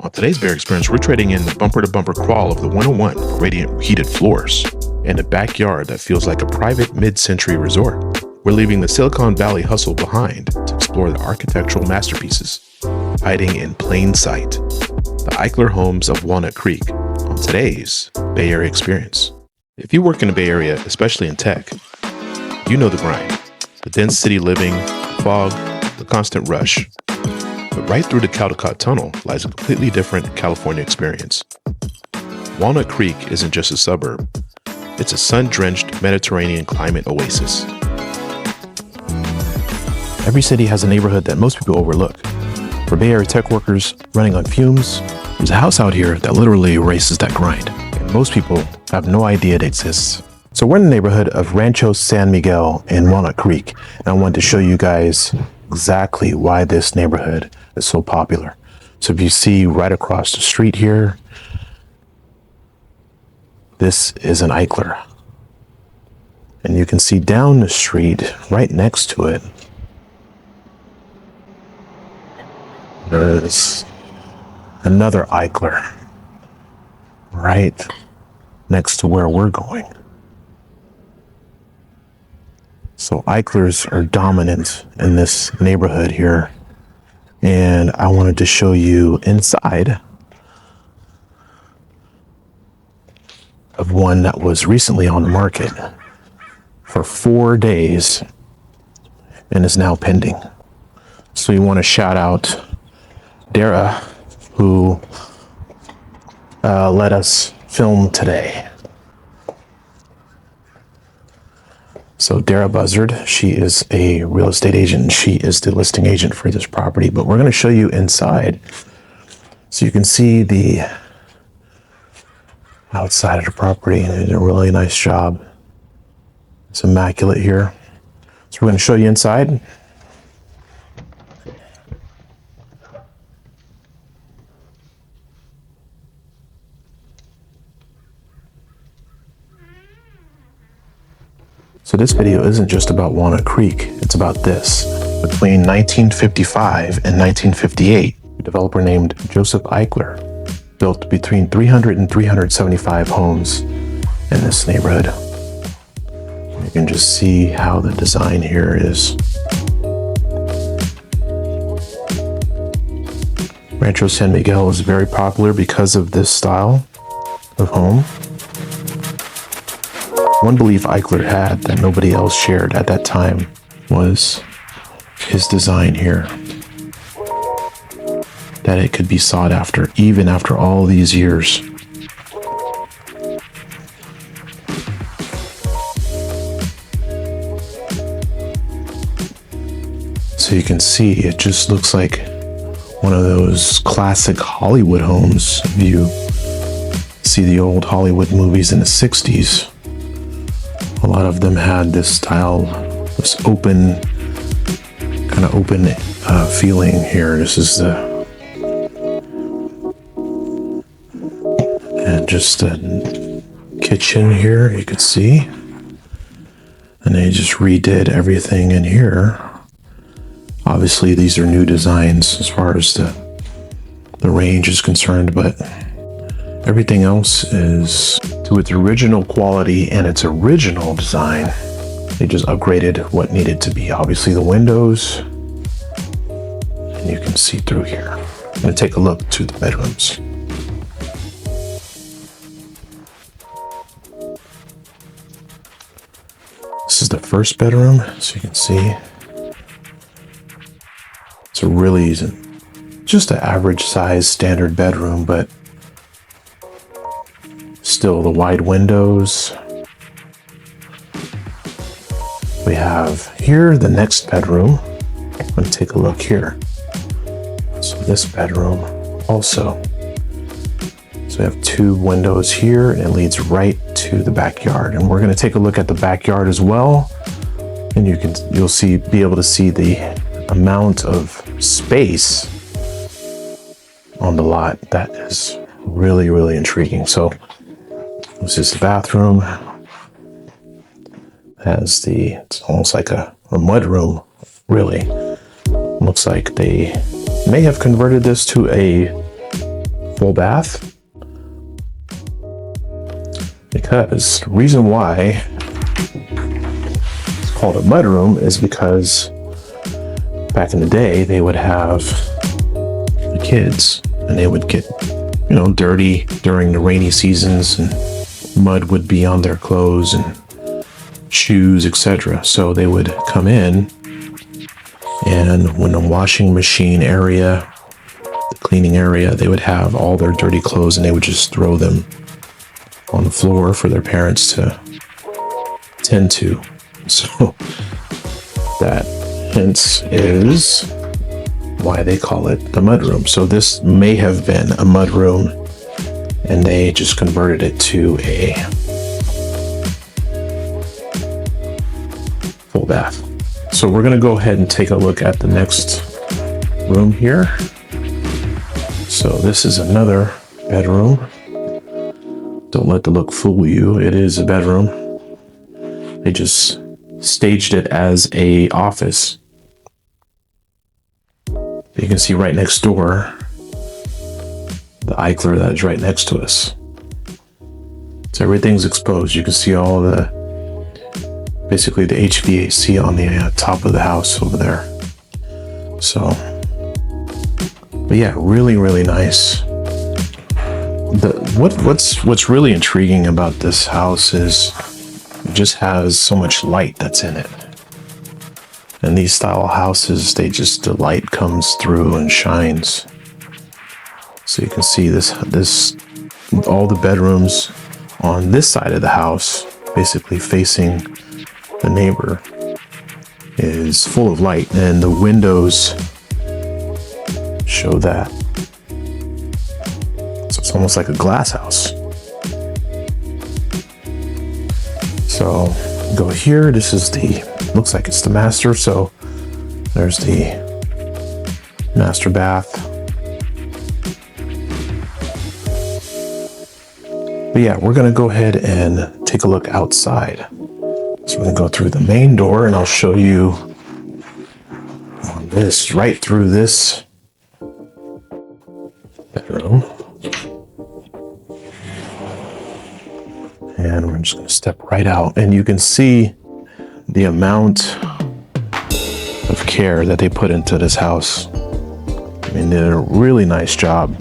On today's Bear Experience, we're trading in the bumper-to-bumper crawl of the 101 for radiant heated floors and a backyard that feels like a private mid-century resort. We're leaving the Silicon Valley hustle behind to explore the architectural masterpieces hiding in plain sight. The Eichler Homes of Walnut Creek on today's Bay Area Experience. If you work in the Bay Area, especially in tech, you know the grind. The dense city living, the fog, the constant rush. But right through the Caldecott Tunnel lies a completely different California experience. Walnut Creek isn't just a suburb. It's a sun-drenched Mediterranean climate oasis. Every city has a neighborhood that most people overlook. For Bay Area tech workers running on fumes, there's a house out here that literally erases that grind. And most people have no idea it exists. So we're in the neighborhood of Rancho San Miguel in Walnut Creek. And I wanted to show you guys exactly why this neighborhood is so popular. So if you see right across the street here, this is an Eichler. And you can see down the street, right next to it, there's another Eichler right next to where we're going. So Eichlers are dominant in this neighborhood here. And I wanted to show you inside of one that was recently on the market for 4 days and is now pending. So you want to shout out Dara, who let us film today. So Dara Buzzard, she is a real estate agent. She is the listing agent for this property, but we're going to show you inside so you can see the outside of the property, and they did a really nice job. It's immaculate here. So we're going to show you inside. So this video isn't just about Walnut Creek, it's about this. Between 1955 and 1958, a developer named Joseph Eichler built between 300 and 375 homes in this neighborhood. You can just see how the design here is. Rancho San Miguel is very popular because of this style of home. One belief Eichler had that nobody else shared at that time was his design here. That it could be sought after even after all these years. So you can see it just looks like one of those classic Hollywood homes. If you see the old Hollywood movies in the 60s, a lot of them had this style, this open, kind of open feeling here. This is the, and just a kitchen here, you could see. And they just redid everything in here. Obviously, these are new designs as far as the range is concerned, but everything else is to its original quality and its original design. They just upgraded what needed to be. Obviously the windows, and you can see through here. I'm gonna take a look to the bedrooms. This is the first bedroom, so you can see. It's a really, just an average size standard bedroom, but still the wide windows. We have here the next bedroom. I'm going to take a look here. So this bedroom also. So we have 2 windows here and it leads right to the backyard. And we're going to take a look at the backyard as well. And you'll be able to see the amount of space on the lot that is really, really intriguing. So this is the bathroom. It's almost like a mud room, really. Looks like they may have converted this to a full bath. Because the reason why it's called a mudroom is because back in the day, they would have the kids and they would get, dirty during the rainy seasons, and mud would be on their clothes and shoes, etc. So they would come in, and when the washing machine area, the cleaning area, they would have all their dirty clothes and they would just throw them on the floor for their parents to tend to. So that hence is why they call it the mudroom. So this may have been a mudroom and they just converted it to a full bath. So we're going to go ahead and take a look at the next room here. So this is another bedroom. Don't let the look fool you. It is a bedroom. They just staged it as a office. You can see right next door the Eichler that is right next to us. So everything's exposed. You can see all basically the HVAC on the top of the house over there. So, but yeah, really, really nice. What's really intriguing about this house is it just has so much light that's in it. And these style houses, the light comes through and shines. So you can see this, all the bedrooms on this side of the house, basically facing the neighbor, is full of light, and the windows show that. So it's almost like a glass house. So go here, this is looks like it's the master. So there's the master bath. But yeah, we're gonna go ahead and take a look outside. So we're gonna go through the main door and I'll show you on this, right through this bedroom. And we're just gonna step right out, and you can see the amount of care that they put into this house. I mean, they did a really nice job.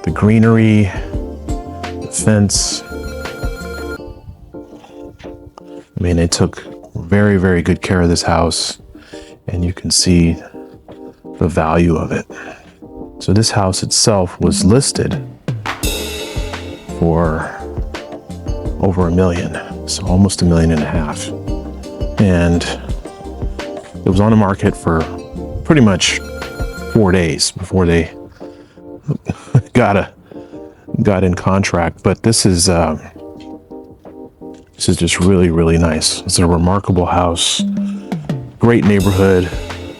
The greenery, the fence. I mean, they took very, very good care of this house, and you can see the value of it. So this house itself was listed for over $1 million, so almost $1.5 million. And it was on the market for pretty much 4 days before they got in contract. But this is just really, really nice. It's a remarkable house, great neighborhood,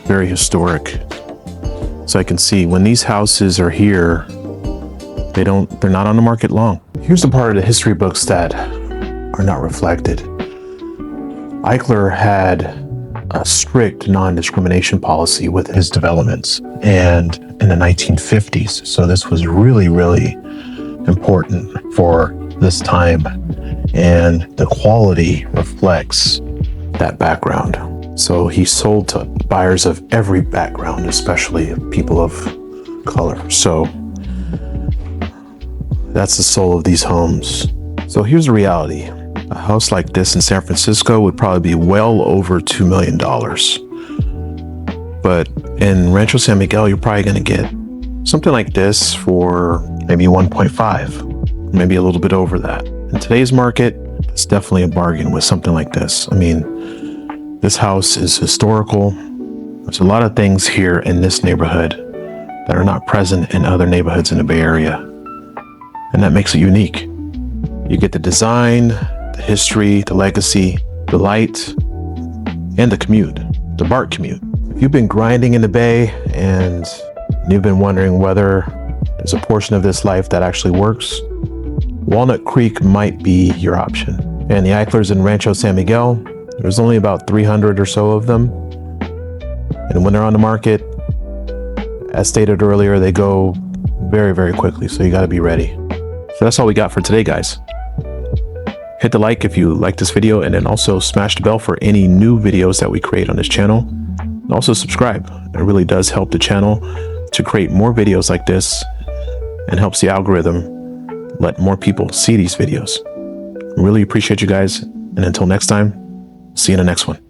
very historic. So I can see when these houses are here, they're not on the market long. Here's the part of the history books that are not reflected. Eichler had a strict non-discrimination policy with his developments, and in the 1950s. So this was really, really important for this time, and the quality reflects that background. So he sold to buyers of every background, especially people of color. So that's the soul of these homes. So here's the reality. A house like this in San Francisco would probably be well over $2 million. But in Rancho San Miguel, you're probably going to get something like this for maybe 1.5, maybe a little bit over that. In today's market, it's definitely a bargain with something like this. I mean, this house is historical. There's a lot of things here in this neighborhood that are not present in other neighborhoods in the Bay Area. And that makes it unique. You get the design, the history, the legacy, the light, and the commute, the BART commute. If you've been grinding in the Bay and you've been wondering whether there's a portion of this life that actually works, Walnut Creek might be your option. And the Eichlers in Rancho San Miguel, there's only about 300 or so of them. And when they're on the market, as stated earlier, they go very, very quickly. So you got to be ready. So that's all we got for today, guys. Hit the like if you like this video, and then also smash the bell for any new videos that we create on this channel. And also subscribe. It really does help the channel to create more videos like this and helps the algorithm let more people see these videos. Really appreciate you guys. And until next time, see you in the next one.